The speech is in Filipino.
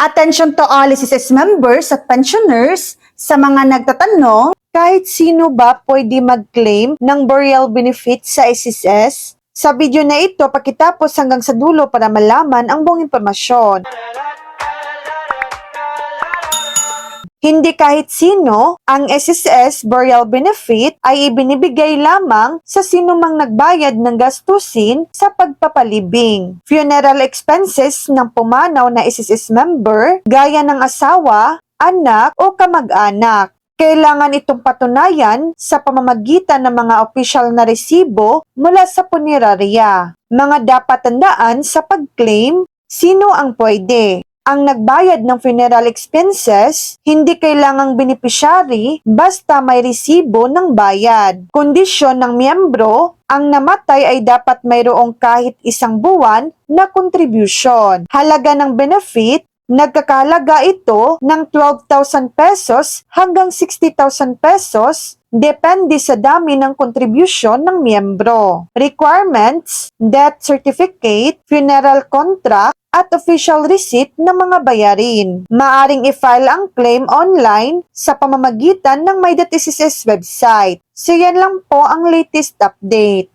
Attention to all SSS members at pensioners sa mga nagtatanong, kahit sino ba pwede mag-claim ng burial benefit sa SSS? Sa video na ito, pakitapos hanggang sa dulo para malaman ang buong impormasyon. Hindi kahit sino, ang SSS burial benefit ay ibinibigay lamang sa sinumang nagbayad ng gastusin sa pagpapalibing. Funeral expenses ng pumanaw na SSS member, gaya ng asawa, anak o kamag-anak. Kailangan itong patunayan sa pamamagitan ng mga opisyal na resibo mula sa punerarya. Mga dapat tandaan sa pag-claim, sino ang pwede? Ang nagbayad ng funeral expenses, hindi kailangang beneficiary basta may resibo ng bayad. Kondisyon ng miyembro, ang namatay ay dapat mayroong kahit isang buwan na contribution. Halaga ng benefit, nagkakahalaga ito ng 12,000 pesos hanggang 60,000 pesos depende sa dami ng contribution ng miyembro. Requirements, death certificate, funeral contract, at official receipt ng mga bayarin. Maaring i-file ang claim online sa pamamagitan ng My.SSS website. So yan lang po ang latest update.